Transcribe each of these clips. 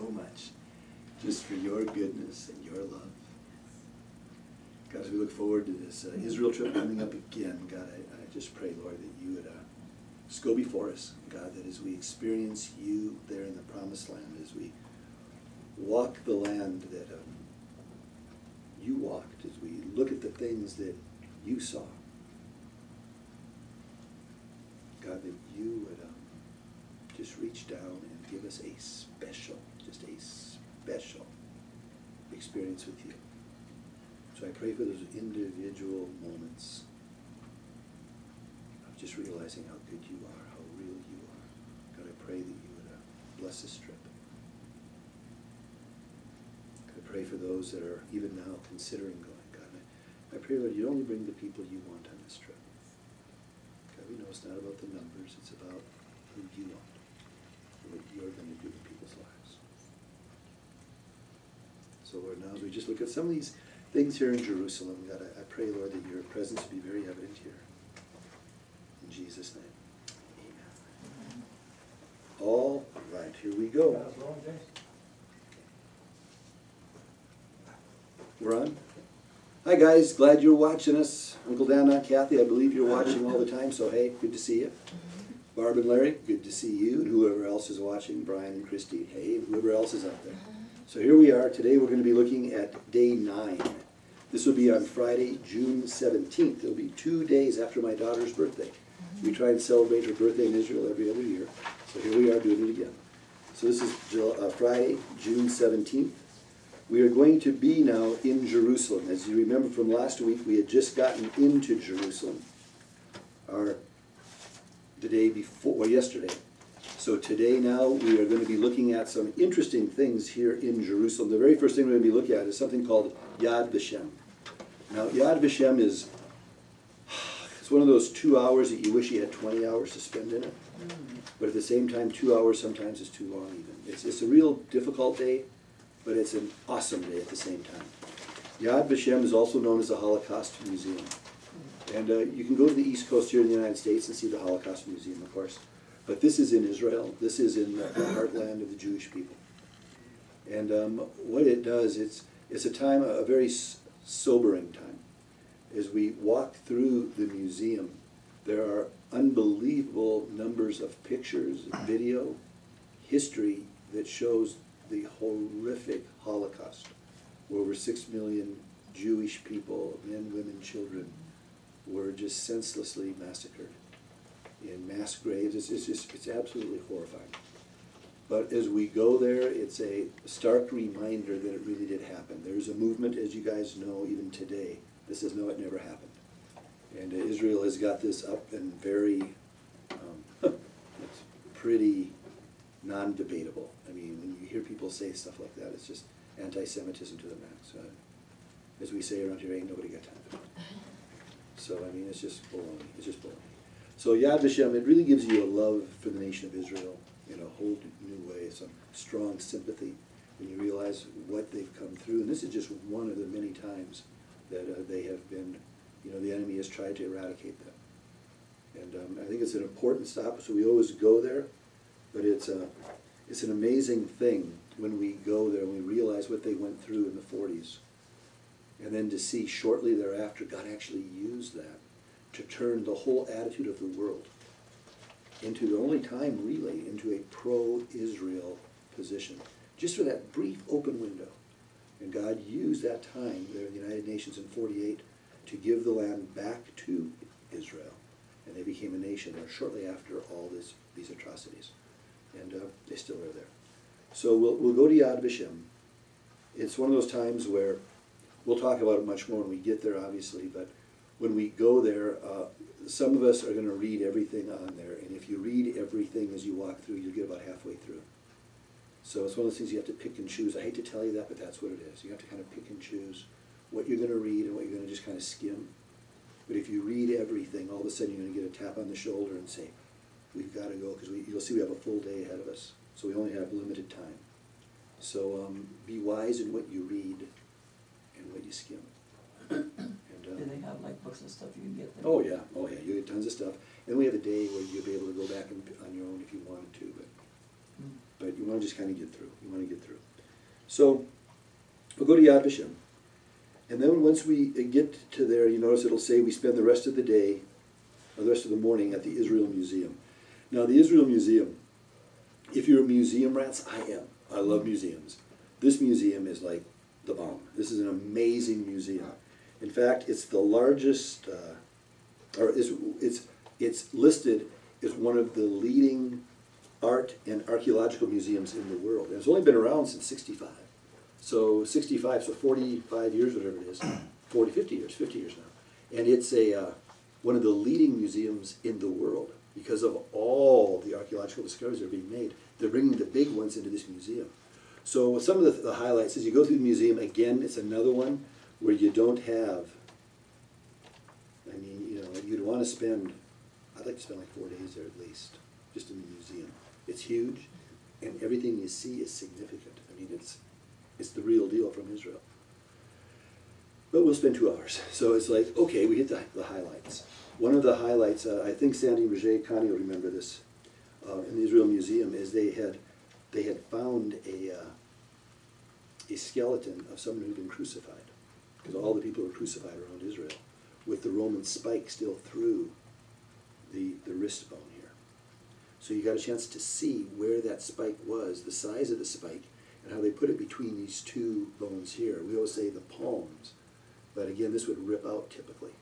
so much just for your goodness and your love. God, as we look forward to this Israel trip coming up again, God, I just pray, Lord, that you would just go before us, God, that as we experience you there in the promised land, as we walk the land that you walked, as we look at the things that you saw, God, that you would just reach down and give us a special experience with you. So I pray for those individual moments of just realizing how good you are, how real you are. God, I pray that you would bless this trip. God, I pray for those that are even now considering going. God, I pray, Lord, you only bring the people you want on this trip. God, we know it's not about the numbers, it's about who you want, what you're going to do in people's lives. So, Lord, now as we just look at some of these things here in Jerusalem, God, I pray, Lord, that your presence be very evident here. In Jesus' name, amen. All right, here we go. We're on? Hi, guys. Glad you're watching us. Uncle Dan, Aunt Kathy, I believe you're watching all the time, so hey, good to see you. Barb and Larry, good to see you, and whoever else is watching, Brian and Christy, hey, whoever else is out there. So here we are. Today we're going to be looking at day 9. This will be on Friday, June 17th. It'll be 2 days after my daughter's birthday. We try and celebrate her birthday in Israel every other year. So here we are doing it again. So this is Friday, June 17th. We are going to be now in Jerusalem. As you remember from last week, we had just gotten into Jerusalem the day before, well, yesterday. So today now we are going to be looking at some interesting things here in Jerusalem. The very first thing we're going to be looking at is something called Yad Vashem. Now Yad Vashem is it's one of those 2 hours that you wish you had 20 hours to spend in it. But at the same time, 2 hours sometimes is too long even. It's a real difficult day, but it's an awesome day at the same time. Yad Vashem is also known as the Holocaust Museum. And you can go to the East Coast here in the United States and see the Holocaust Museum, of course. But this is in Israel. This is in the heartland of the Jewish people. And what it does, it's a time, a very sobering time. As we walk through the museum, there are unbelievable numbers of pictures, video, history that shows the horrific Holocaust, where over 6 million Jewish people, men, women, children, were just senselessly massacred in mass graves. It's absolutely horrifying. But as we go there, it's a stark reminder that it really did happen. There's a movement, as you guys know, even today, that says, no, it never happened. And Israel has got this up and very, it's pretty non-debatable. I mean, when you hear people say stuff like that, it's just anti-Semitism to the max. As we say around here, ain't nobody got time for it. So, I mean, it's just baloney. It's just baloney. So Yad Vashem, it really gives you a love for the nation of Israel in a whole new way, some strong sympathy when you realize what they've come through. And this is just one of the many times that they have been, the enemy has tried to eradicate them. And I think it's an important stop, so we always go there. But it's an amazing thing when we go there and we realize what they went through in the 40s. And then to see shortly thereafter, God actually used that to turn the whole attitude of the world into the only time really into a pro-Israel position, just for that brief open window. And God used that time there in the United Nations in 48 to give the land back to Israel. And they became a nation there shortly after all these atrocities. And they still are there. So we'll go to Yad Vashem. It's one of those times where we'll talk about it much more when we get there, obviously, but when we go there, some of us are going to read everything on there, and if you read everything as you walk through, you'll get about halfway through. So it's one of those things you have to pick and choose. I hate to tell you that, but that's what it is. You have to kind of pick and choose what you're going to read and what you're going to just kind of skim. But if you read everything, all of a sudden you're going to get a tap on the shoulder and say, we've got to go, because you'll see we have a full day ahead of us. So we only have limited time. So be wise in what you read and what you skim. Do they have like books and stuff you can get there? Oh yeah, you get tons of stuff. And we have a day where you'll be able to go back on your own if you wanted to. but you want to just kind of get through. You want to get through. So we'll go to Yad Vashem. And then once we get to there, you notice it'll say we spend the rest of the day, or the rest of the morning at the Israel Museum. Now the Israel Museum, if you're museum rats, I am. I love museums. This museum is like the bomb. This is an amazing museum. In fact, it's the largest, or it's listed as one of the leading art and archaeological museums in the world. And it's only been around since '65. So 65, so 45 years, whatever it is, 50 years now. And it's one of the leading museums in the world because of all the archaeological discoveries that are being made. They're bringing the big ones into this museum. So some of the highlights, as you go through the museum, again, it's another one where you don't have, I mean, you know, you'd want to spend, I'd like to spend like 4 days there at least, just in the museum. It's huge, and everything you see is significant. I mean, it's the real deal from Israel. But we'll spend 2 hours. So it's like, okay, we hit the highlights. One of the highlights, I think Sandy and Roger Connie will remember this, in the Israel Museum, is they had found a skeleton of someone who'd been crucified, because all the people were crucified around Israel, with the Roman spike still through the wrist bone here. So you got a chance to see where that spike was, the size of the spike, and how they put it between these 2 bones here. We always say the palms, but again, this would rip out typically.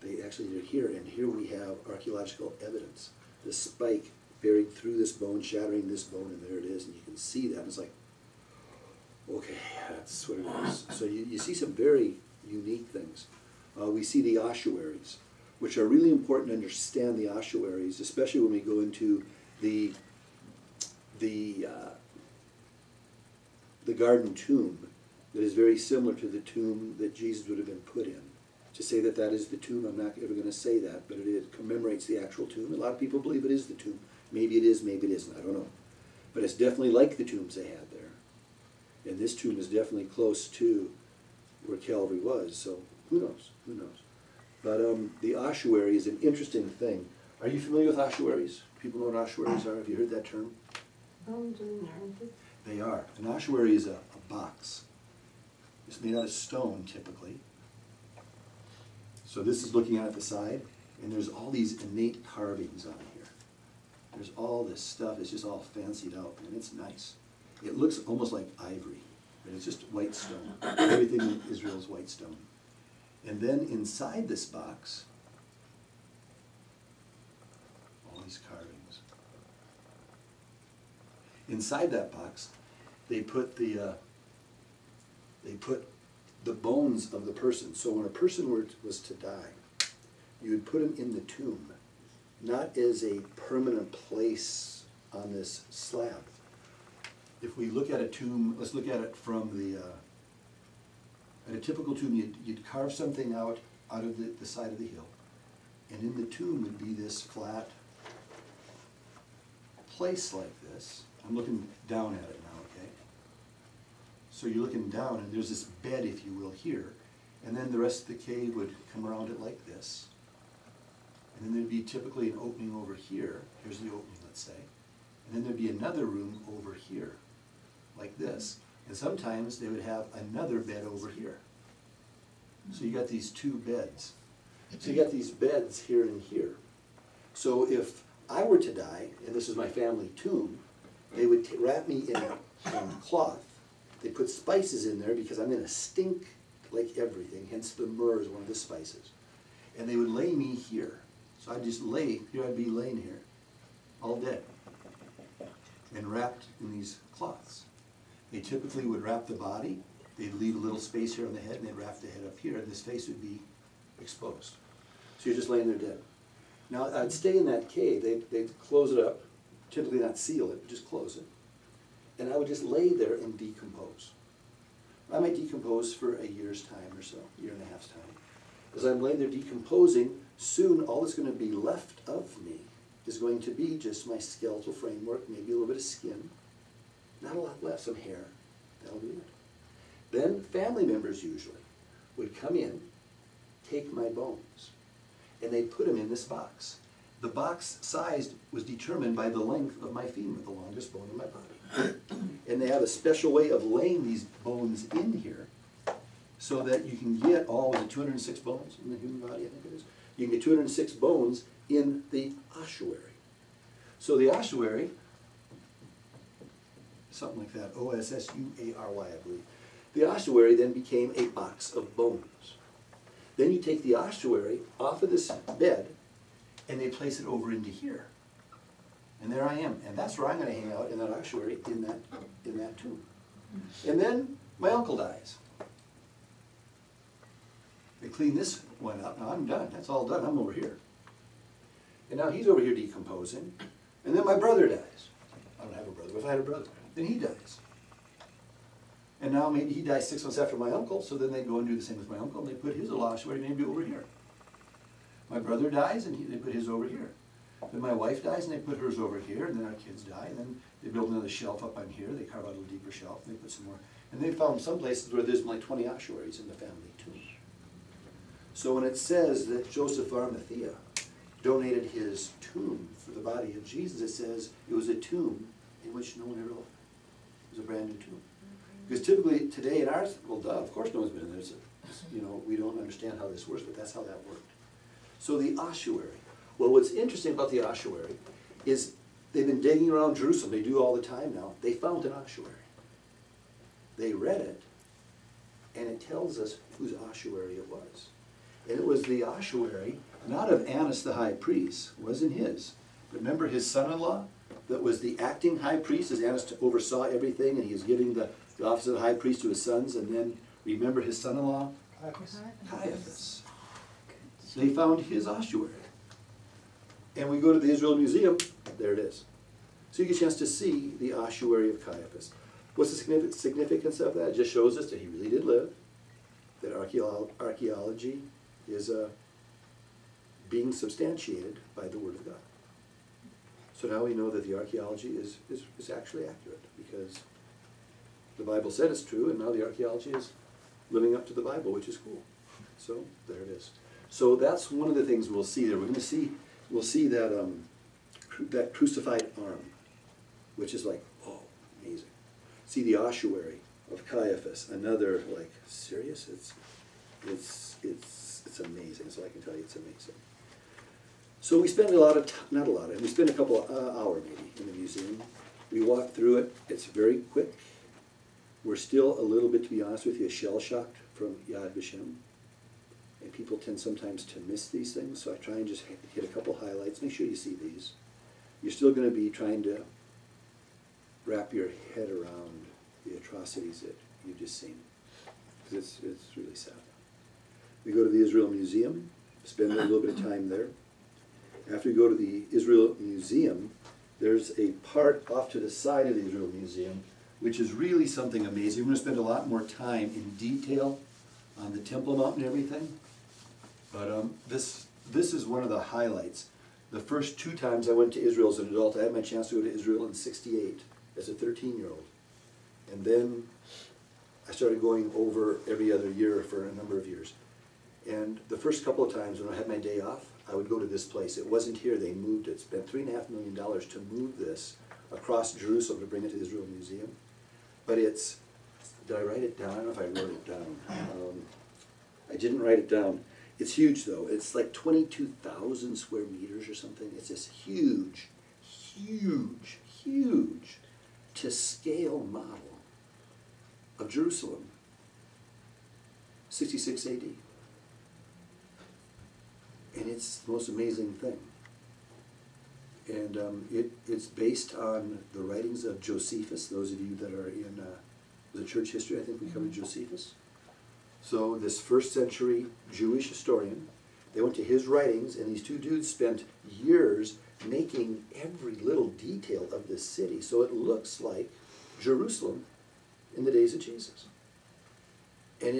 They actually did it here, and here we have archaeological evidence. The spike buried through this bone, shattering this bone, and there it is, and you can see that. It's like, okay, that's what it is. So you see some very unique things. We see the ossuaries, which are really important to understand the ossuaries, especially when we go into the garden tomb that is very similar to the tomb that Jesus would have been put in. To say that that is the tomb, I'm not ever going to say that, but it commemorates the actual tomb. A lot of people believe it is the tomb. Maybe it is, maybe it isn't, I don't know. But it's definitely like the tombs they had there. And this tomb is definitely close to where Calvary was, so who knows, who knows. But the ossuary is an interesting thing. Are you familiar with ossuaries? People know what ossuaries are? Have you heard that term? They are. An ossuary is a box. It's made out of stone, typically. So this is looking at the side, and there's all these innate carvings on here. There's all this stuff, it's just all fancied out, and it's nice. It looks almost like ivory, but it's just white stone. Everything in Israel is white stone. And then inside this box, all these carvings. Inside that box, they put the bones of the person. So when a person was to die, you would put him in the tomb, not as a permanent place on this slab. If we look at a tomb, let's look at it from at a typical tomb, you'd carve something out of the side of the hill, and in the tomb would be this flat place like this. I'm looking down at it now, okay? So you're looking down, and there's this bed, if you will, here, and then the rest of the cave would come around it like this. And then there'd be typically an opening over here. Here's the opening, let's say. And then there'd be another room over here, like this. And sometimes they would have another bed over here. So you got these 2 beds. So you got these beds here and here. So if I were to die, and this is my family tomb, they would wrap me in a cloth. They put spices in there because I'm going to stink like everything, hence the myrrh is one of the spices. And they would lay me here. So I'd just lay, here I'd be laying here, all dead, and wrapped in these cloths. They typically would wrap the body, they'd leave a little space here on the head, and they'd wrap the head up here, and this face would be exposed. So you're just laying there dead. Now, I'd stay in that cave, they'd close it up, typically not seal it, but just close it. And I would just lay there and decompose. I might decompose for a year's time or so, year and a half's time. As I'm laying there decomposing, soon all that's going to be left of me is going to be just my skeletal framework, maybe a little bit of skin. Not a lot left, some hair. That'll be it. Then family members usually would come in, take my bones, and they'd put them in this box. the box size was determined by the length of my femur, the longest bone in my body. And they have a special way of laying these bones in here so that you can get all of the 206 bones in the human body, I think it is. You can get 206 bones in the ossuary. So the ossuary, something like that, O-S-S-U-A-R-Y, I believe. The ossuary then became a box of bones. Then you take the ossuary off of this bed and they place it over into here. And there I am. And that's where I'm going to hang out, in that ossuary, in that tomb. And then my uncle dies. They clean this one up. Now I'm done. That's all done. I'm over here. And now he's over here decomposing. And then my brother dies. I don't have a brother, but if I had a brother, then he dies. And now maybe he dies 6 months after my uncle, so then they go and do the same with my uncle, and they put his ossuary maybe over here. My brother dies, and they put his over here. Then my wife dies, and they put hers over here, and then our kids die, and then they build another shelf up on here. They carve out a little deeper shelf, and they put some more. And they found some places where there's like 20 ossuaries in the family tomb. So when it says that Joseph of Arimathea donated his tomb for the body of Jesus, it says it was a tomb in which no one ever lived. It was a brand new tomb. Because typically today in ours, well, duh, of course no one's been in there. You know, we don't understand how this works, but that's how that worked. So the ossuary. Well, what's interesting about the ossuary is they've been digging around Jerusalem. They do all the time now. They found an ossuary. They read it, and it tells us whose ossuary it was. And it was the ossuary, not of Annas the high priest, wasn't his. But remember his son-in-law that was the acting high priest, as Annas oversaw everything, and he was giving the office of the high priest to his sons, and then remember his son-in-law? Caiaphas. They found his ossuary. And we go to the Israel Museum, there it is. So you get a chance to see the ossuary of Caiaphas. What's the significance of that? It just shows us that he really did live, that archaeology is being substantiated by the Word of God. So now we know that the archaeology is actually accurate, because the Bible said it's true, and now the archaeology is living up to the Bible, which is cool. So there it is. So that's one of the things we'll see there. We'll see that that crucified arm, which is like, oh, amazing. See the ossuary of Caiaphas, another, like, serious? It's amazing. So I can tell you it's amazing. So we spend we spend a couple of hours maybe in the museum. We walk through it. It's very quick. We're still a little bit, to be honest with you, shell-shocked from Yad Vashem. And people tend sometimes to miss these things, so I try and just hit a couple highlights. Make sure you see these. You're still going to be trying to wrap your head around the atrocities that you've just seen, because it's really sad. We go to the Israel Museum, spend a little bit of time there. After we go to the Israel Museum, there's a part off to the side of the Israel Museum, which is really something amazing. We're going to spend a lot more time in detail on the Temple Mount and everything. But this is one of the highlights. The first 2 times I went to Israel as an adult, I had my chance to go to Israel in '68 as a 13-year-old. And then I started going over every other year for a number of years. And the first couple of times when I had my day off, I would go to this place. It wasn't here, they moved it. Spent $3.5 million to move this across Jerusalem to bring it to the Israel Museum. But it's, did I write it down? I don't know if I wrote it down. I didn't write it down. It's huge though. It's like 22,000 square meters or something. It's this huge, huge, huge to scale model of Jerusalem, 66 AD. And it's the most amazing thing. And it's based on the writings of Josephus. Those of you that are in the church history, I think we covered Josephus. So this 1st century Jewish historian, they went to his writings, and these 2 dudes spent years making every little detail of this city so it looks like Jerusalem in the days of Jesus. And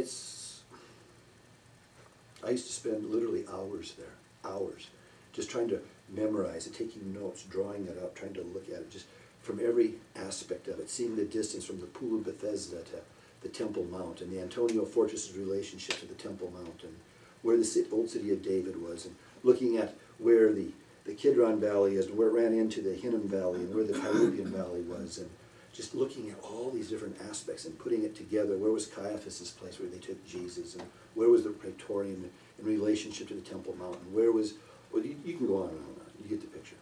I used to spend literally hours there, hours, just trying to memorize it, taking notes, drawing it up, trying to look at it, just from every aspect of it, seeing the distance from the Pool of Bethesda to the Temple Mount, and the Antonio Fortress's relationship to the Temple Mount, and where the old city of David was, and looking at where the the Kidron Valley is and where it ran into the Hinnom Valley and where the Tyropian Valley was, and just looking at all these different aspects and putting it together. Where was Caiaphas' place where they took Jesus, and where was the Praetorium in relationship to the Temple Mount, and where was, well, you can go on and on and on, you get the picture.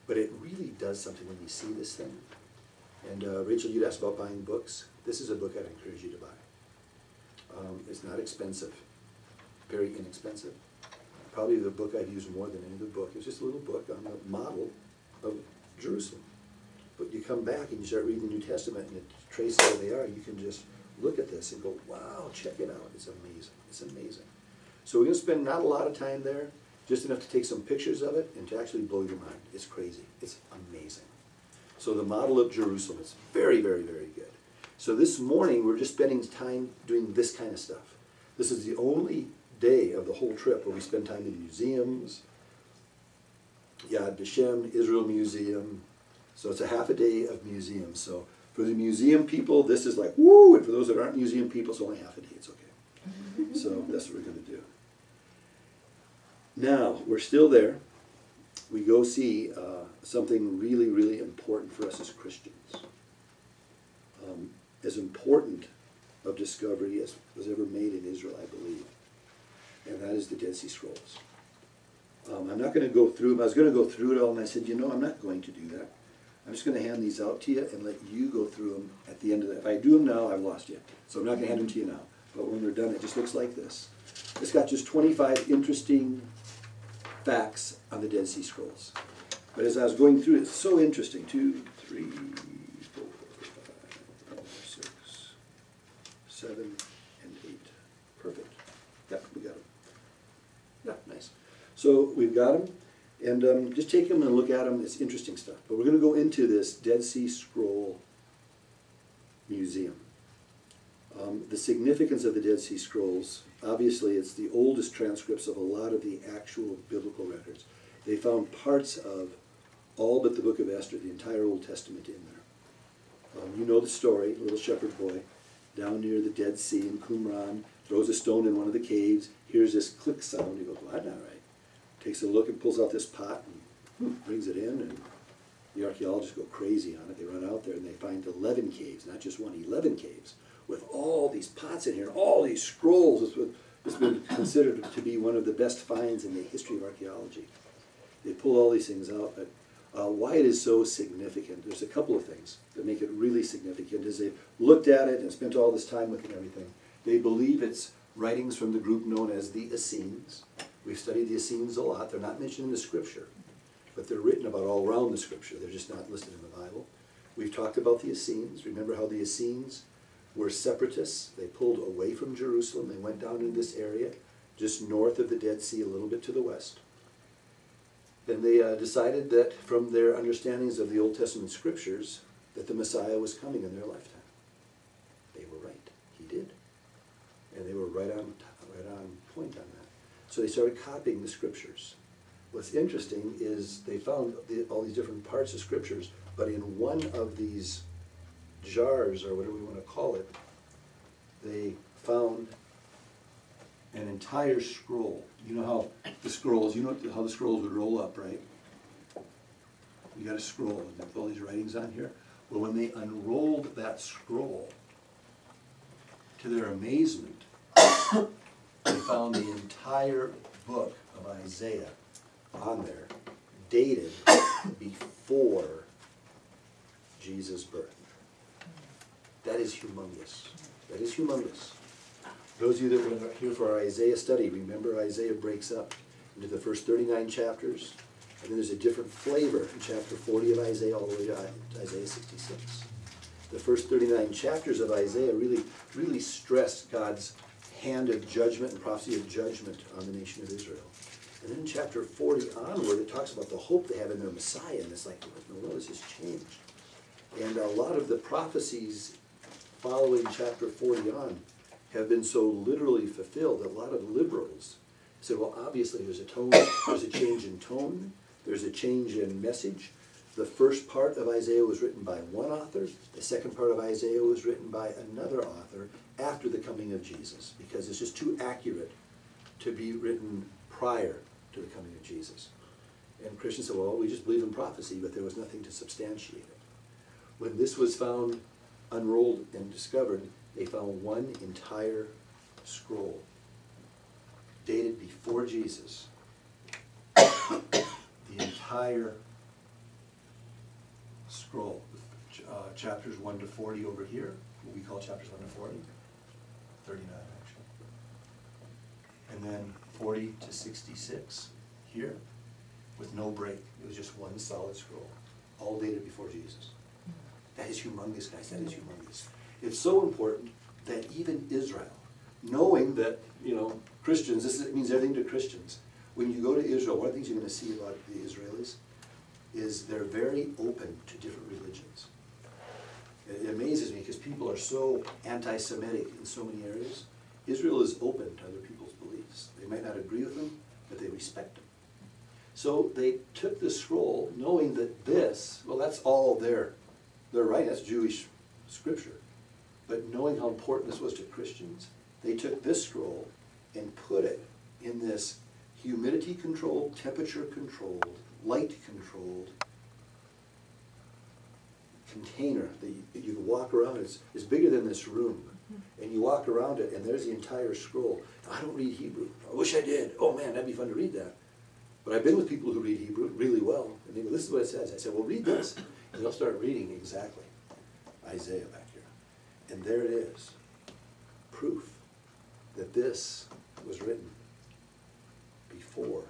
But it really does something when you see this thing. And Rachel, you'd asked about buying books. This is a book I'd encourage you to buy. It's not expensive, very inexpensive. Probably the book I've used more than any other book. It's just a little book on the model of Jerusalem. But you come back and you start reading the New Testament and it traces where they are. You can just look at this and go, wow, check it out. It's amazing. It's amazing. So we're going to spend not a lot of time there, just enough to take some pictures of it and to actually blow your mind. It's crazy. It's amazing. So the model of Jerusalem is very, very, very good. So this morning we're just spending time doing this kind of stuff. This is the only day of the whole trip where we spend time in museums, Yad Vashem, Israel Museum. So it's a half a day of museums. So for the museum people, this is like, woo! And for those that aren't museum people, it's only half a day. It's okay. So that's what we're going to do. Now, we're still there. We go see something really, really important for us as Christians. As important of discovery as was ever made in Israel, I believe. And that is the Dead Sea Scrolls. I'm not going to go through them. I was going to go through it all, and I said, you know, I'm not going to do that. I'm just going to hand these out to you and let you go through them at the end of that. If I do them now, I've lost you. So I'm not going to hand them to you now. But when we're done, it just looks like this. It's got just 25 interesting facts on the Dead Sea Scrolls. But as I was going through it, it's so interesting. 2, 3, 4, 5, 6, 7, and 8. Perfect. Yep, we got them. Yeah, nice. So we've got them. And just take them and look at them. It's interesting stuff. But we're going to go into this Dead Sea Scroll Museum. The significance of the Dead Sea Scrolls, obviously it's the oldest transcripts of a lot of the actual biblical records. They found parts of all but the book of Esther, the entire Old Testament in there. You know the story, little shepherd boy, down near the Dead Sea in Qumran, throws a stone in one of the caves, hears this click sound, he goes, well, that's not right. Takes a look and pulls out this pot and brings it in, and the archaeologists go crazy on it. They run out there and they find 11 caves, not just one, 11 caves, with all these pots in here, and all these scrolls. It's been considered to be one of the best finds in the history of archaeology. They pull all these things out, but why it is so significant, there's a couple of things that make it really significant. As they've looked at it and spent all this time with it and everything, they believe it's writings from the group known as the Essenes. We've studied the Essenes a lot. They're not mentioned in the Scripture, but they're written about all around the Scripture. They're just not listed in the Bible. We've talked about the Essenes. Remember how the Essenes were separatists. They pulled away from Jerusalem. They went down in this area, just north of the Dead Sea, a little bit to the west. Then they decided that from their understandings of the Old Testament Scriptures, that the Messiah was coming in their lifetime. They were right. He did. And they were right on point on that. So they started copying the Scriptures. What's interesting is they found all these different parts of Scriptures, but in one of these jars, or whatever we want to call it, they found an entire scroll. You know how the scrolls, you know how the scrolls would roll up, right? You got a scroll, and there's all these writings on here. Well, when they unrolled that scroll, to their amazement, they found the entire book of Isaiah on there, dated before Jesus' birth. That is humongous. That is humongous. Those of you that were here for our Isaiah study, remember Isaiah breaks up into the first 39 chapters, and then there's a different flavor in chapter 40 of Isaiah all the way to Isaiah 66. The first 39 chapters of Isaiah really stress God's hand of judgment and prophecy of judgment on the nation of Israel. And then in chapter 40 onward, it talks about the hope they have in their Messiah, and it's like, what in the world has this changed? And a lot of the prophecies following chapter 40 on have been so literally fulfilled that a lot of liberals said, well, obviously there's a change in tone, there's a change in message. The first part of Isaiah was written by one author, the second part of Isaiah was written by another author after the coming of Jesus, because it's just too accurate to be written prior to the coming of Jesus. And Christians said, well, we just believe in prophecy, but there was nothing to substantiate it. When this was found, unrolled, and discovered, they found one entire scroll dated before Jesus. The entire scroll, chapters 1 to 40 over here, what we call chapters 1 to 40, 39 actually. And then 40 to 66 here, with no break. It was just one solid scroll, all dated before Jesus. That is humongous, guys, that is humongous. It's so important that even Israel, knowing that, you know, Christians, it means everything to Christians. When you go to Israel, one of the things you're going to see about the Israelis is they're very open to different religions. It amazes me because people are so anti-Semitic in so many areas. Israel is open to other people's beliefs. They might not agree with them, but they respect them. So they took this scroll knowing that this, well, that's all they're right, that's Jewish scripture. But knowing how important this was to Christians, they took this scroll and put it in this humidity-controlled, temperature-controlled, light-controlled container that you can walk around. It's bigger than this room. And you walk around it, and there's the entire scroll. Now, I don't read Hebrew. I wish I did. Oh, man, that'd be fun to read that. But I've been with people who read Hebrew really well, and they go, this is what it says. I said, well, read this. And they'll start reading exactly Isaiah back here. And there it is. Proof that this was written before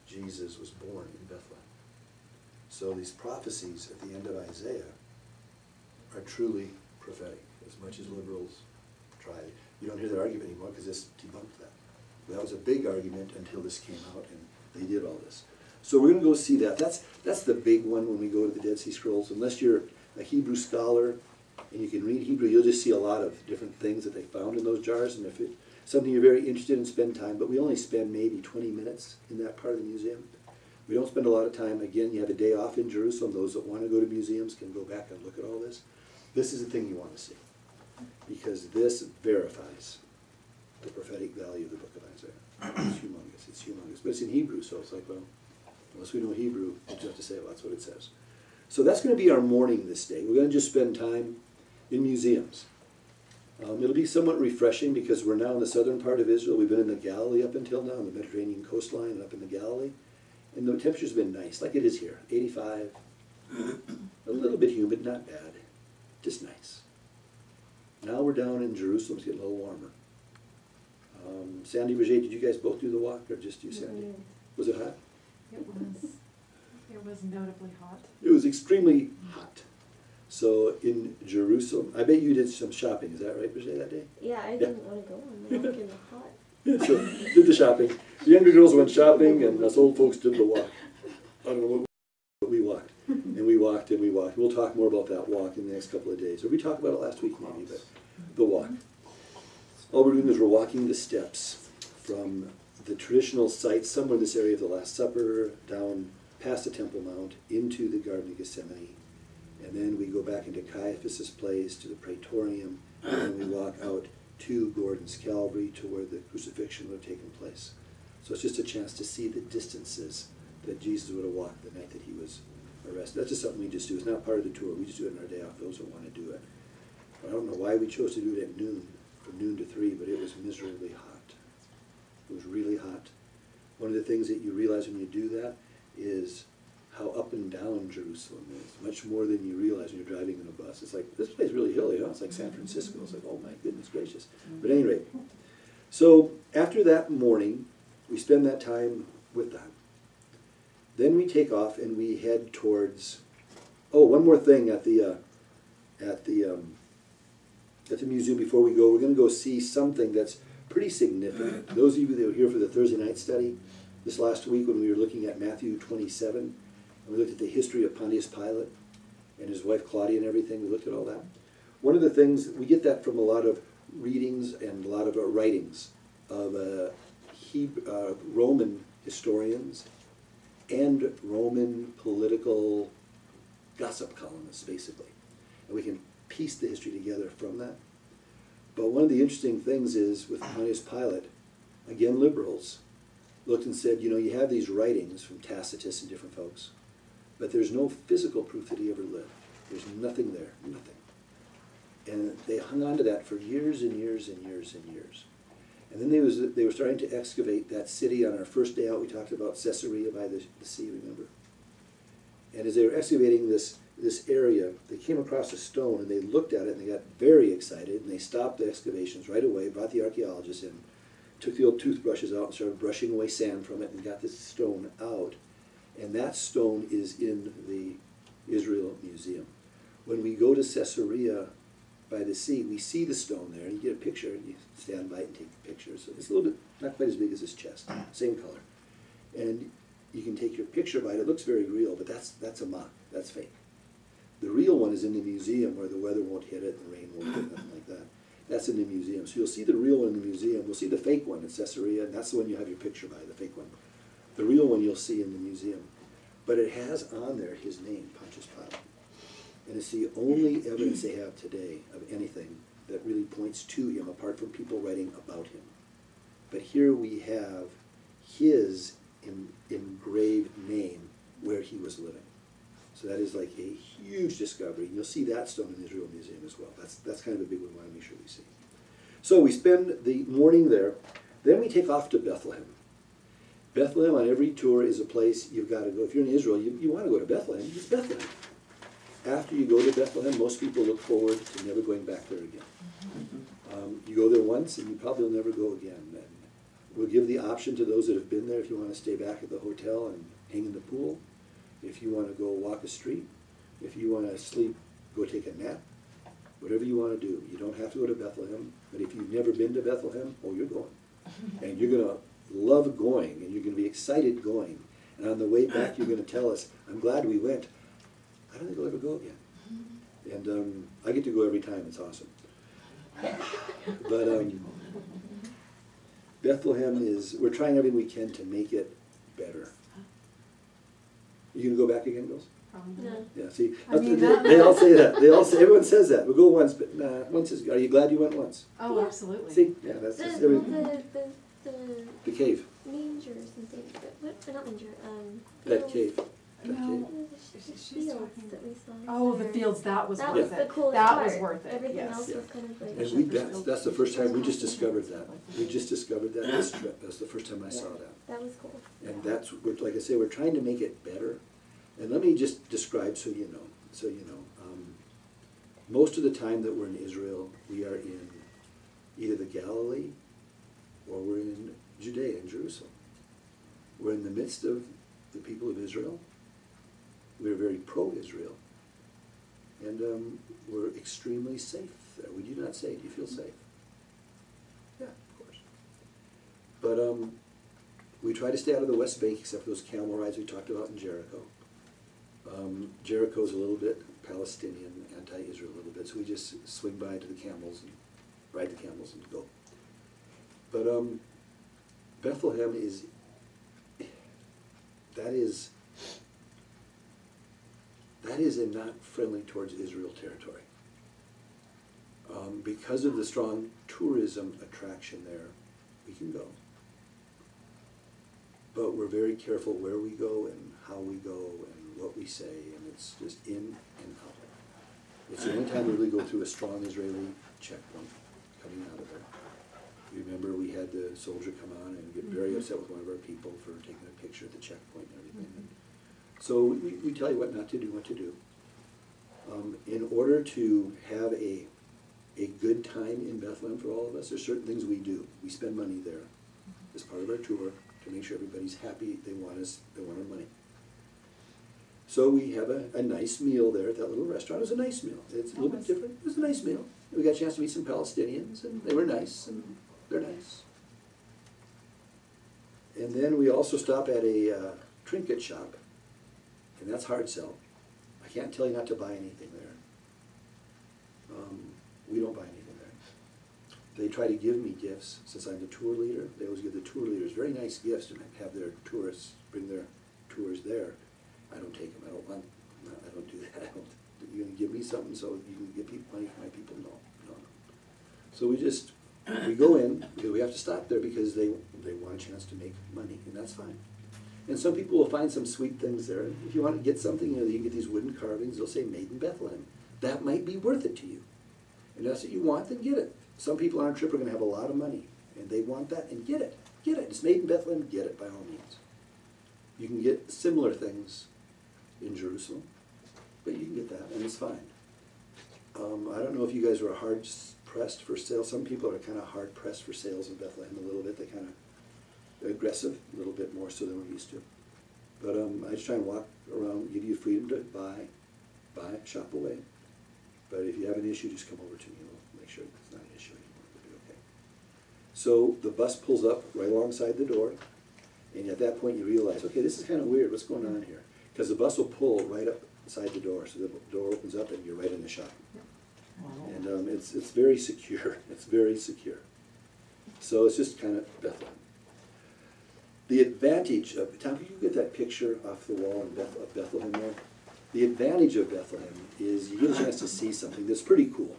Jesus was born in Bethlehem. So these prophecies at the end of Isaiah are truly prophetic, as much as liberals try. You don't hear that argument anymore because this debunked that. That was a big argument until this came out and they did all this. So we're going to go see that. That's the big one when we go to the Dead Sea Scrolls. Unless you're a Hebrew scholar and you can read Hebrew, you'll just see a lot of different things that they found in those jars. And if it's something you're very interested in, spend time. But we only spend maybe 20 minutes in that part of the museum. We don't spend a lot of time. Again, you have a day off in Jerusalem. Those that want to go to museums can go back and look at all this. This is the thing you want to see, because this verifies the prophetic value of the book of Isaiah. It's humongous. It's humongous. But it's in Hebrew, so it's like, well, unless we know Hebrew, we just have to say, well, that's what it says. So that's going to be our morning this day. We're going to just spend time in museums. It'll be somewhat refreshing because we're now in the southern part of Israel. We've been in the Galilee up until now, on the Mediterranean coastline and up in the Galilee. And the temperature's been nice, like it is here, 85, a little bit humid, not bad, just nice. Now we're down in Jerusalem, it's getting a little warmer. Sandy, Roger, did you guys both do the walk, or just you, Sandy? Was it hot? It was notably hot. It was extremely hot. So in Jerusalem, I bet you did some shopping, is that right, Roger, that day? Yeah, I didn't want to go on the walk in the hot. Yeah, so did the shopping. The younger girls went shopping, and us old folks did the walk. I don't know what, but we walked. And we walked and we walked. We'll talk more about that walk in the next couple of days. Or we talked about it last week maybe, but the walk. All we're doing is we're walking the steps from the traditional sites somewhere in this area of the Last Supper, down past the Temple Mount, into the Garden of Gethsemane. And then we go back into Caiaphas' place, to the Praetorium, and then we walk out to Gordon's Calvary, to where the crucifixion would have taken place. So it's just a chance to see the distances that Jesus would have walked the night that he was arrested. That's just something we just do. It's not part of the tour. We just do it in our day off, those who want to do it. I don't know why we chose to do it at noon, from noon to 3, but it was miserably hot. It was really hot. One of the things that you realize when you do that is how up and down Jerusalem is, much more than you realize when you're driving in a bus. It's like, this place is really hilly, you know? It's like San Francisco. It's like, oh my goodness gracious. But at any rate, so after that morning, we spend that time with them. Then we take off and we head towards, oh, one more thing at the museum before we go. We're going to go see something that's pretty significant. Those of you that were here for the Thursday night study this last week when we were looking at Matthew 27, and we looked at the history of Pontius Pilate and his wife Claudia and everything, we looked at all that. One of the things, we get that from a lot of readings and a lot of writings of Roman historians and Roman political gossip columnists, basically. And we can piece the history together from that. But one of the interesting things is with Pontius Pilate, again liberals looked and said, you know, you have these writings from Tacitus and different folks, but there's no physical proof that he ever lived. There's nothing there, nothing. And they hung on to that for years and years and years and years. And then they were starting to excavate that city on our first day out. We talked about Caesarea by the sea, remember? And as they were excavating this area, they came across a stone and they looked at it and they got very excited and they stopped the excavations right away, brought the archaeologists in, took the old toothbrushes out and started brushing away sand from it and got this stone out. And that stone is in the Israel Museum. When we go to Caesarea by the sea, we see the stone there, and you get a picture, and you stand by it and take the picture. So it's a little bit, not quite as big as his chest, same color. And you can take your picture by it. It looks very real, but that's a mock, that's fake. The real one is in the museum where the weather won't hit it, the rain won't hit it, nothing like that. That's in the museum. So you'll see the real one in the museum. We'll see the fake one in Caesarea, and that's the one you have your picture by, the fake one. The real one you'll see in the museum. But it has on there his name, Pontius Pilate. And it's the only evidence they have today of anything that really points to him, apart from people writing about him. But here we have his engraved name where he was living. So that is like a huge discovery. And you'll see that stone in the Israel Museum as well. That's kind of a big one we want to make sure we see. So we spend the morning there. Then we take off to Bethlehem. Bethlehem on every tour is a place you've got to go. If you're in Israel, you want to go to Bethlehem. It's Bethlehem. After you go to Bethlehem, most people look forward to never going back there again. You go there once and you probably will never go again. And we'll give the option to those that have been there if you want to stay back at the hotel and hang in the pool. If you want to go walk a street. If you want to sleep, go take a nap. Whatever you want to do. You don't have to go to Bethlehem. But if you've never been to Bethlehem, oh, you're going. And you're going to love going, and you're going to be excited going. And on the way back, you're going to tell us, I'm glad we went. I don't think I'll ever go again. And I get to go every time. It's awesome. But Bethlehem is, we're trying everything we can to make it better. You going to go back again, girls? Probably No. not. Yeah, see, I mean, they all say that. They all say, everyone says that. We'll go once, but nah, once is, are you glad you went once? Oh, Yeah. absolutely. See, yeah, that's just everything. The The cave, mangers and things, not manger, that fields. cave. No. The She's fields talking- that we saw. Oh, the there. fields, that was That worth was it. the coolest That part. was worth it, Everything yes. else Yeah. was kind of like. And that's the first time we just discovered that. We just discovered that this trip. That's the first time I saw that. That was cool. And that's, like I say, we're trying to make it better. And let me just describe so you know. Most of the time that we're in Israel, we are in either the Galilee or we're in Judea, in Jerusalem. We're in the midst of the people of Israel. We're very pro-Israel. And we're extremely safe there. Would you not say? Do you feel safe? Yeah, of course. But we try to stay out of the West Bank except for those camel rides we talked about in Jericho. Jericho's a little bit Palestinian, anti-Israel a little bit, so we just swing by to the camels and ride the camels and go. But Bethlehem is a not friendly towards Israel territory. Because of the strong tourism attraction there, we can go. But we're very careful where we go and how we go and what we say, and it's just in and out. It's the only time we really go through a strong Israeli checkpoint coming out of there. Remember, we had the soldier come on and get very upset with one of our people for taking a picture at the checkpoint and everything. And so we tell you what not to do, what to do. In order to have a good time in Bethlehem for all of us, there's certain things we do. We spend money there as part of our tour to make sure everybody's happy. They want our money. So we have a nice meal there at that little restaurant. It was a nice meal. It's a little bit different. It was a nice meal. We got a chance to meet some Palestinians, and they were nice, and they're nice. And then we also stop at a trinket shop, and that's hard sell. I can't tell you not to buy anything there. We don't buy anything there. They try to give me gifts. Since I'm the tour leader, they always give the tour leaders very nice gifts and have their tourists bring their tours there. I don't take them. I don't do that. You're going to give me something so you can give people money for my people? No. So we go in, because we have to stop there because They want a chance to make money, and that's fine. And some people will find some sweet things there. If you want to get something, you can get these wooden carvings. They'll say made in Bethlehem. That might be worth it to you. And that's what you want, then get it. Some people on a trip are going to have a lot of money, and they want that, and get it. Get it. It's made in Bethlehem. Get it by all means. You can get similar things in Jerusalem, but you can get that, and it's fine. I don't know if you guys are hard pressed for sales. Some people are kind of hard pressed for sales in Bethlehem a little bit. They kind of aggressive, a little bit more so than we're used to. But I just try and walk around, give you freedom to buy, shop away. But if you have an issue, just come over to me. We'll make sure it's not an issue anymore. It'll be okay. So the bus pulls up right alongside the door, and at that point you realize, okay, this is kind of weird. What's going on here? Because the bus will pull right up beside the door, so the door opens up and you're right in the shop. Wow. And it's very secure. It's very secure. So it's just kind of Bethlehem. The advantage of, Tom, can you get that picture off the wall of Bethlehem there? The advantage of Bethlehem is you get a chance to see something that's pretty cool,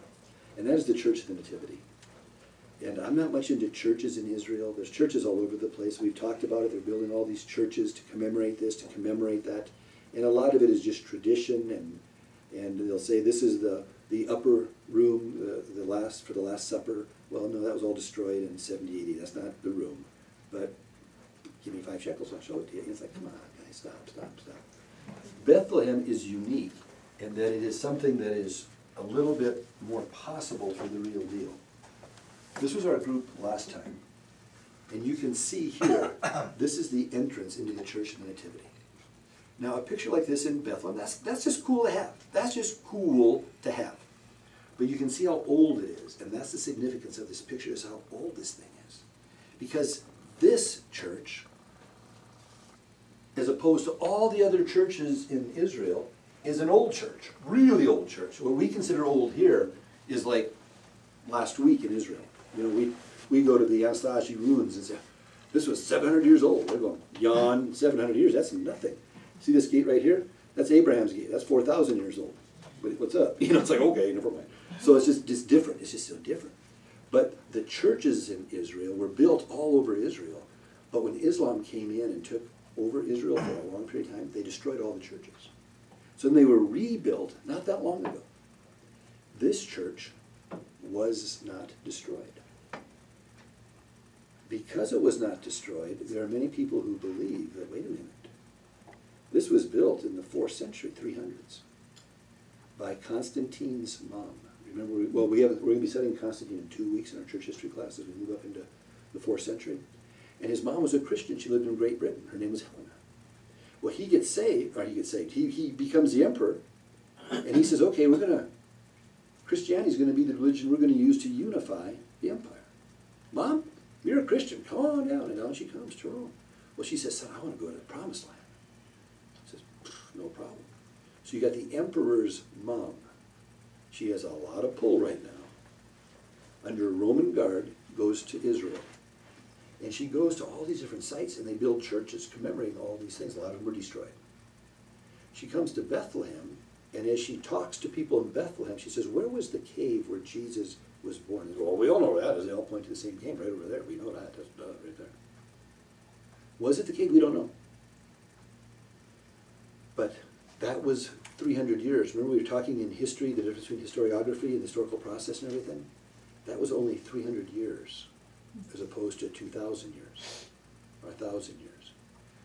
and that is the Church of the Nativity. And I'm not much into churches in Israel. There's churches all over the place. We've talked about it. They're building all these churches to commemorate this, to commemorate that. And a lot of it is just tradition, and they'll say this is the upper room, for the Last Supper. Well, no, that was all destroyed in 70 AD. That's not the room. But give me 5 shekels, I'll show it to you. It's like, come on, guys, stop. Bethlehem is unique in that it is something that is a little bit more possible for the real deal. This was our group last time, and you can see here, this is the entrance into the Church of the Nativity. Now, a picture like this in Bethlehem, that's just cool to have. That's just cool to have. But you can see how old it is, and that's the significance of this picture, is how old this thing is. Because this church, as opposed to all the other churches in Israel, is an old church, really old church. What we consider old here is like last week in Israel. You know, we go to the Anastasia ruins and say, this was 700 years old. They're going, yawn, 700 years, that's nothing. See this gate right here? That's Abraham's gate. That's 4,000 years old. What's up? You know, it's like, okay, never mind. So it's just different. It's just so different. But the churches in Israel were built all over Israel. But when Islam came in and took over Israel for a long period of time, they destroyed all the churches. So then they were rebuilt not that long ago. This church was not destroyed. Because it was not destroyed, there are many people who believe that, wait a minute, this was built in the 4th century, 300s, by Constantine's mom. Remember, we're going to be studying Constantine in 2 weeks in our church history class as we move up into the 4th century. And his mom was a Christian. She lived in Great Britain. Her name was Helena. Well, he gets saved. He becomes the emperor, and he says, okay, Christianity is going to be the religion we're going to use to unify the empire. Mom, you're a Christian. Come on down. And down she comes to Rome. Well, she says, son, I want to go to the promised land. He says, no problem. So you got the emperor's mom. She has a lot of pull right now. Under a Roman guard, goes to Israel. And she goes to all these different sites, and they build churches commemorating all these things. A lot of them were destroyed. She comes to Bethlehem, and as she talks to people in Bethlehem, she says, where was the cave where Jesus was born? They go, well, we all know that, as they all point to the same cave right over there. We know that. That's right there. Was it the cave? We don't know. But that was 300 years. Remember we were talking in history, the difference between historiography and the historical process and everything? That was only 300 years as opposed to 2,000 years or 1,000 years.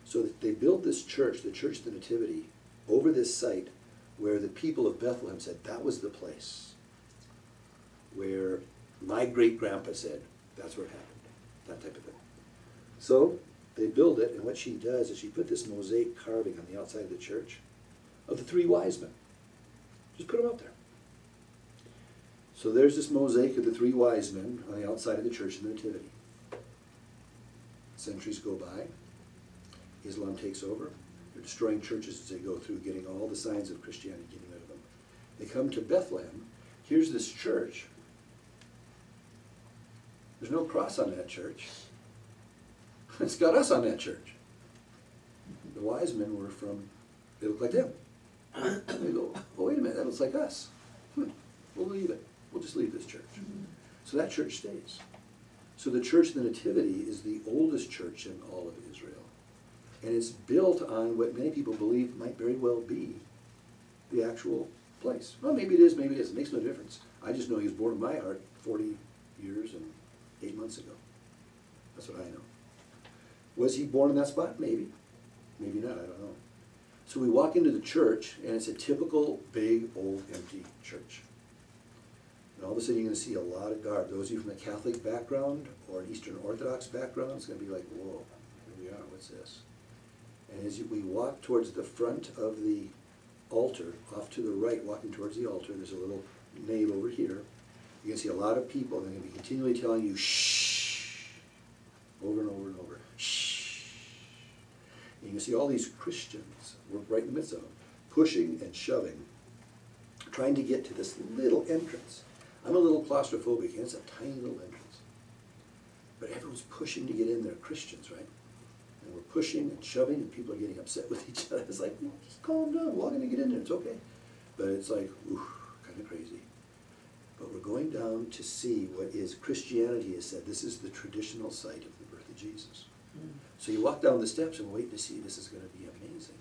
So they built this church, the Church of the Nativity, over this site where the people of Bethlehem said that was the place where my great-grandpa said that's where it happened, that type of thing. So they build it, and what she does is she put this mosaic carving on the outside of the church of the 3 wise men. Just put them up there. So there's this mosaic of the 3 wise men on the outside of the Church of the Nativity. Centuries go by. Islam takes over. They're destroying churches as they go through, getting all the signs of Christianity, getting rid of them. They come to Bethlehem. Here's this church. There's no cross on that church. It's got us on that church. The wise men were from, they look like them. They go, oh, wait a minute, that looks like us. We'll leave it. We'll just leave this church. So that church stays. So the Church of the Nativity is the oldest church in all of Israel. And it's built on what many people believe might very well be the actual place. Well, maybe it is, maybe it isn't. It makes no difference. I just know he was born in my heart 40 years and 8 months ago. That's what I know. Was he born in that spot? Maybe. Maybe not, I don't know. So we walk into the church, and it's a typical big, old, empty church. And all of a sudden, you're going to see a lot of garb. Those of you from a Catholic background or an Eastern Orthodox background, it's going to be like, whoa, here we are, what's this? And as we walk towards the front of the altar, off to the right, walking towards the altar, there's a little nave over here. You can see a lot of people, and they're going to be continually telling you, shh, over and over and over, shh. And you can see all these Christians, we're right in the midst of them, pushing and shoving, trying to get to this little entrance. I'm a little claustrophobic, and it's a tiny little entrance. But everyone's pushing to get in there, Christians, right? And we're pushing and shoving, and people are getting upset with each other. It's like, just calm down, we're all going to get in there, it's okay. But it's like, ooh, kind of crazy. But we're going down to see what is, Christianity has said, this is the traditional site of the birth of Jesus. Mm. So you walk down the steps and wait to see, this is going to be amazing.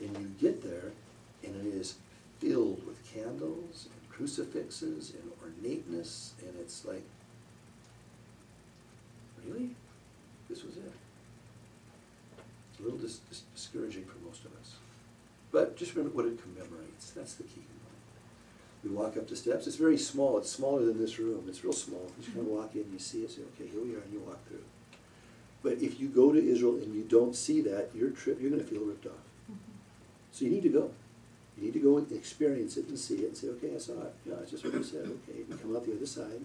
And you get there, and it is filled with candles and crucifixes and ornateness, and it's like, really? This was it. It's a little discouraging for most of us. But just remember what it commemorates. That's the key component. We walk up the steps. It's very small. It's smaller than this room. It's real small. You just kind of walk in, you see it, say, okay, here we are, and you walk through. But if you go to Israel and you don't see that, your trip, you're going to feel ripped off. So you need to go. You need to go and experience it and see it and say, okay, I saw it. Yeah, it's just what you said. Okay, we come out the other side.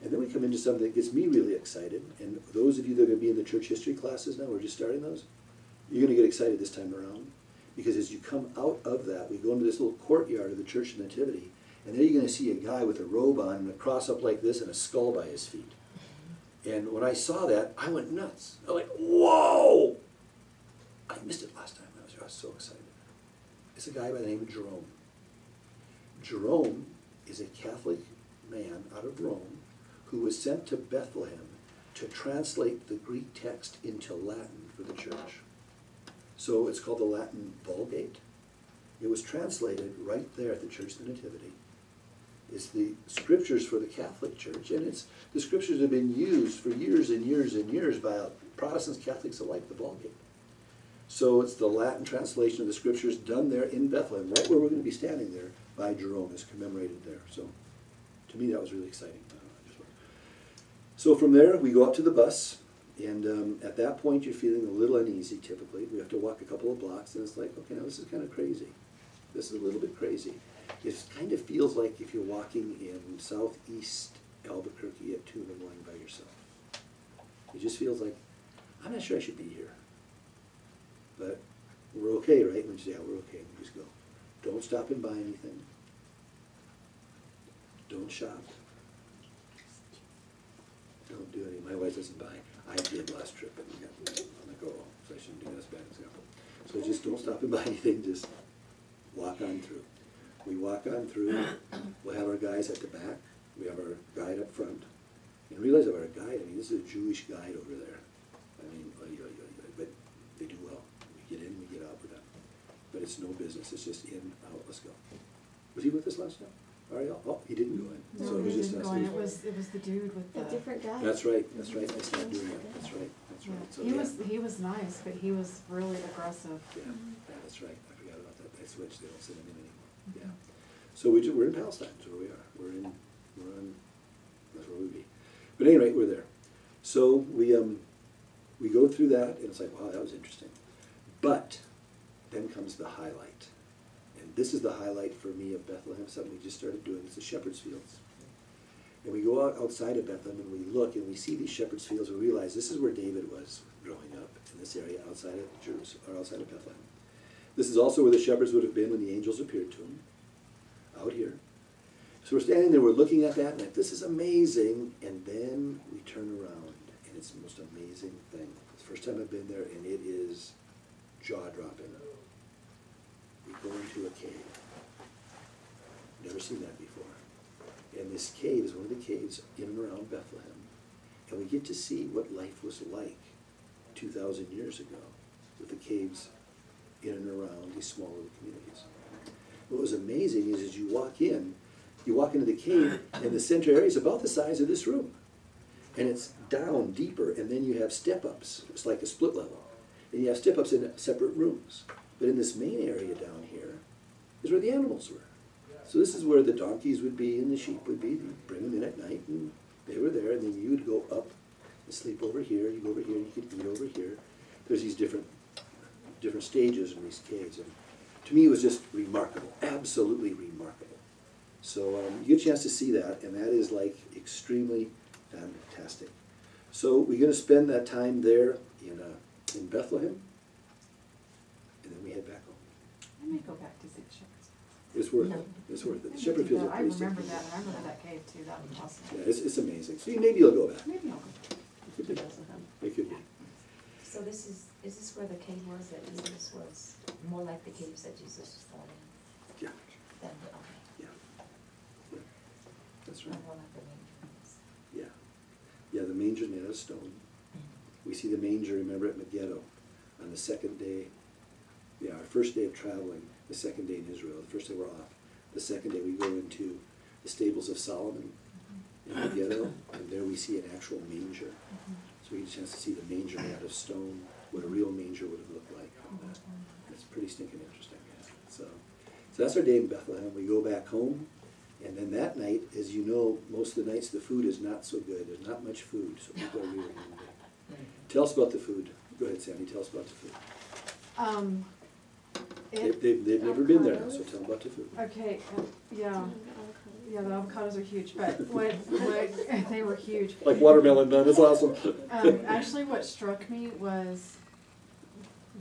And then we come into something that gets me really excited. And those of you that are going to be in the church history classes now, we're just starting those, you're going to get excited this time around. Because as you come out of that, we go into this little courtyard of the Church of the Nativity, and there you're going to see a guy with a robe on and a cross up like this and a skull by his feet. And when I saw that, I went nuts. I was like, whoa! I missed it last time. I was so excited. It's a guy by the name of Jerome. Jerome is a Catholic man out of Rome who was sent to Bethlehem to translate the Greek text into Latin for the church. So it's called the Latin Vulgate. It was translated right there at the Church of the Nativity. It's the scriptures for the Catholic Church, and it's the scriptures have been used for years and years and years by Protestants, Catholics alike, the Vulgate. So it's the Latin translation of the scriptures done there in Bethlehem, right where we're going to be standing there, by Jerome. It's commemorated there. So to me, that was really exciting. So from there, we go up to the bus, and at that point, you're feeling a little uneasy, typically. We have to walk a couple of blocks, and it's like, okay, now this is kind of crazy. This is a little bit crazy. It kind of feels like if you're walking in southeast Albuquerque at 2 in the morning by yourself. It just feels like, I'm not sure I should be here. But we're okay, right? And we say, yeah, we're okay. We just go. Don't stop and buy anything. Don't shop. Don't do anything. My wife doesn't buy. I did last trip, and we got on the go, so I shouldn't do that as a bad example. So just don't stop and buy anything. Just walk on through. We walk on through. We'll have our guys at the back. We have our guide up front. And realize that our guide, I mean, this is a Jewish guide over there. I mean, but they do well. We get in, we get out with them. But it's no business. It's just in, out, let's go. Was he with us last time? Ariel? Oh, he didn't go in. No, So it was he just didn't us. go in. It was the dude with A the. different guy. That's right. That's right. I stopped doing that. That's right. That's Yeah. right. So, He was nice, but he was really aggressive. Yeah, that's right. I forgot about that. They switched. They don't send him in anymore. Yeah. So we're in Palestine. That's where we are. We're on. That's where we'd be. But at any rate, we're there. So we go through that, and it's like, wow, that was interesting. But then comes the highlight. And this is the highlight for me of Bethlehem, something we just started doing. It's the shepherd's fields. And we go outside of Bethlehem and we look and we see these shepherd's fields and we realize this is where David was growing up, in this area outside of Jerusalem, or outside of Bethlehem. This is also where the shepherds would have been when the angels appeared to him, out here. So we're standing there, we're looking at that, and like, this is amazing. And then we turn around, and it's the most amazing thing. It's the first time I've been there, and it is jaw-dropping. We go into a cave. Never seen that before. And this cave is one of the caves in and around Bethlehem. and we get to see what life was like 2,000 years ago with the caves in and around these small little communities. What was amazing is as you walk into the cave, and the center area is about the size of this room. And it's down deeper, and then you have step-ups. It's like a split level. And you have step-ups in separate rooms. But in this main area down here is where the animals were. So this is where the donkeys would be and the sheep would be. You'd bring them in at night, and they were there, and then you would go up and sleep over here. You go over here, you could eat over here. There's these different stages in these caves. And to me, it was just remarkable, absolutely remarkable. So you get a chance to see that, and that is like extremely fantastic. So we're going to spend that time there in Bethlehem, and then we head back home. I may go back to see the shepherds. It's worth it. It's worth it. The shepherd fields are I pretty remember simple. that, and I remember that cave too, that was awesome. Yeah, it's amazing. So maybe you'll go back. Maybe I'll go back. It could be. It could be. So is this where the cave was, that Jesus was more like the caves that Jesus was thought in? Yeah. Than the, okay, Yeah. Yeah. That's right. more like the manger was. Yeah. Yeah, the manger's made out of stone. We see the manger, remember, at Megiddo on the second day. Yeah, our first day of traveling, the second day in Israel. The first day we're off. The second day we go into the stables of Solomon in Megiddo, and there we see an actual manger. So we get a chance to see the manger made out of stone, what a real manger would have looked like. It's pretty stinking interesting. So that's our day in Bethlehem. We go back home, and then that night, as you know, most of the nights the food is not so good. There's not much food, so people are really hungry. Tell us about the food. Go ahead, Sandy. Tell us about the food. They've never been there now, so tell them about the food. Okay, yeah, The avocado. yeah, the avocados are huge, but what, they were huge. Like watermelon, man. That's awesome. Actually, what struck me was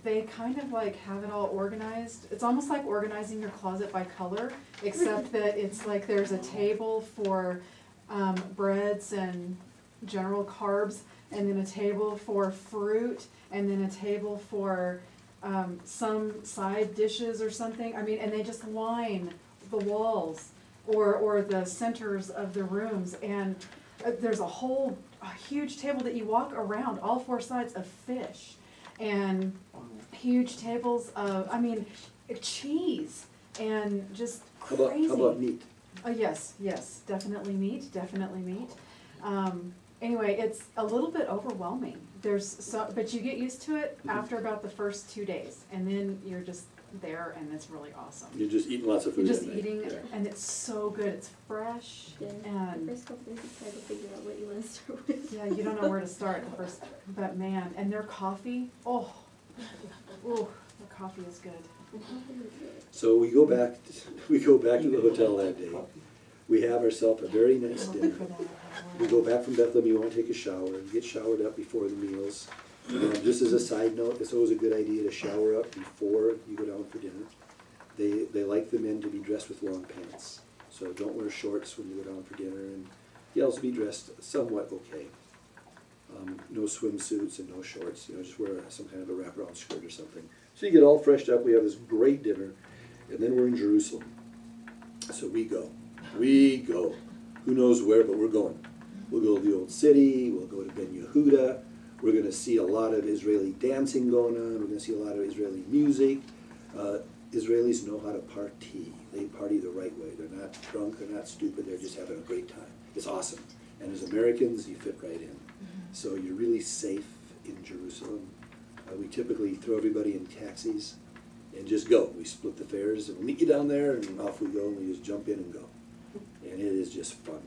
they kind of like have it all organized. It's almost like organizing your closet by color, except that it's like there's a table for breads and general carbs, and then a table for fruit, and then a table for some side dishes or something. I mean, and they just line the walls or the centers of the rooms, and there's a huge table that you walk around, all four sides of fish, and huge tables of, cheese, and just crazy. How about meat? Yes, definitely meat. Anyway, it's a little bit overwhelming. But you get used to it after about the first 2 days, and then you're just there, and it's really awesome. You're just eating lots of food. You're just that night. eating, Yeah. and it's so good. It's fresh, The and first couple days you try to figure out what you want to start with. yeah, you don't know where to start the first. But man, and their coffee, the coffee is good. So we go back to the hotel that day. We have ourselves a very nice dinner. We go back from Bethlehem, you want to take a shower, you get showered up before the meals. Just as a side note, it's always a good idea to shower up before you go down for dinner. They like the men to be dressed with long pants, so don't wear shorts when you go down for dinner, and gals be dressed somewhat okay. No swimsuits and no shorts, just wear some kind of a wraparound skirt or something. So you get all freshed up, we have this great dinner, and then we're in Jerusalem. So we go. Who knows where, but we're going. We'll go to the old city, we'll go to Ben Yehuda, we're going to see a lot of Israeli dancing going on, we're going to see a lot of Israeli music. Israelis know how to party. They party the right way. They're not drunk, they're not stupid, they're just having a great time. It's awesome. And as Americans, you fit right in. So you're really safe in Jerusalem. We typically throw everybody in taxis and just go. We split the fares and we'll meet you down there, and off we go, and we just jump in and go. And it is just fun.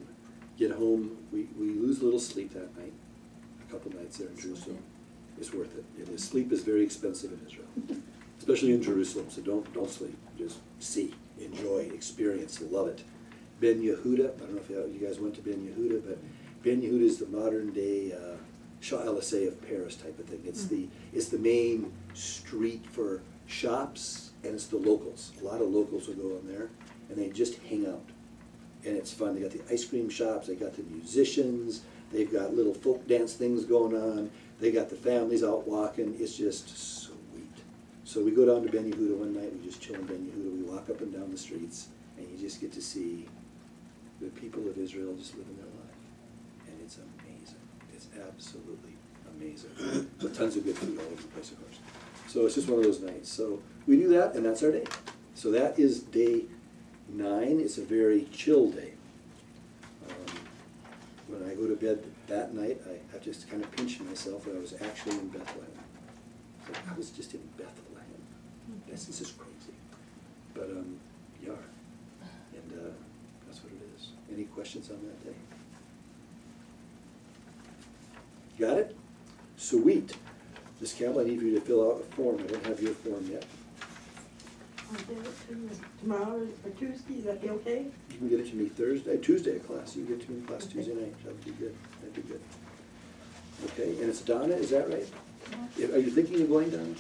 Get home, we lose a little sleep that night, a couple nights there in Jerusalem. It's worth it. It is. Sleep is very expensive in Israel, especially in Jerusalem, so don't sleep. Just see, enjoy, experience, love it. Ben Yehuda, I don't know if you guys went to Ben Yehuda, but Ben Yehuda is the modern day Shah Elisee of Paris type of thing. It's the main street for shops, and it's the locals. A lot of locals will go in there, and they just hang out. And it's fun. They got the ice cream shops, they got the musicians, they've got little folk dance things going on, they got the families out walking. It's just sweet. So we go down to Ben Yehuda one night, we just chill in Ben Yehuda, we walk up and down the streets, and you just get to see the people of Israel just living their life. And it's amazing. It's absolutely amazing. With tons of good food all over the place, of course. So it's just one of those nights. So we do that, and that's our day. So that is day 9. It's a very chill day. When I go to bed that night, I have to just kind of pinch myself that I was actually in Bethlehem. Like, I was just in Bethlehem. This is just crazy. But you are. And that's what it is. Any questions on that day? Got it? Sweet. Ms. Campbell, I need for you to fill out a form. I don't have your form yet. I'll give it to you tomorrow or Tuesday, is that be okay? You can get it to me Tuesday at class. You can get it to me in class Tuesday night. That'd be good. That'd be good. Okay, and it's Donna, is that right? Are you thinking of going, Donna?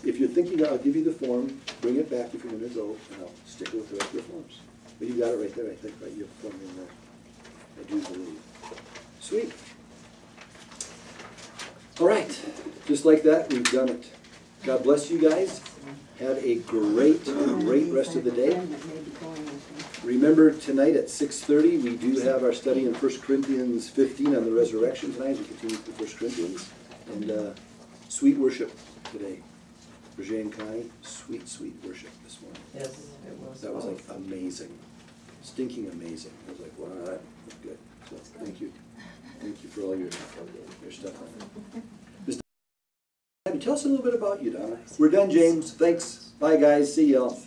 If you're thinking, I'll give you the form, bring it back if you're gonna go, and I'll stick it with the rest of your forms. But you got it right there, I think, right? You have the form in there. I do believe. Sweet. All right, just like that, we've done it. God bless you guys. Have a great rest of the day. Remember, tonight at 6:30, we do have our study in 1 Corinthians 15 on the resurrection tonight. We continue with 1 Corinthians. And sweet worship today. Roger and Connie, sweet worship this morning. Yes, it was. That was like amazing. Stinking amazing. I was like, wow, that was good. So thank you. Thank you for all your stuff on it. Tell us a little bit about you, Donna. We're done, James. Thanks. Bye, guys. See y'all.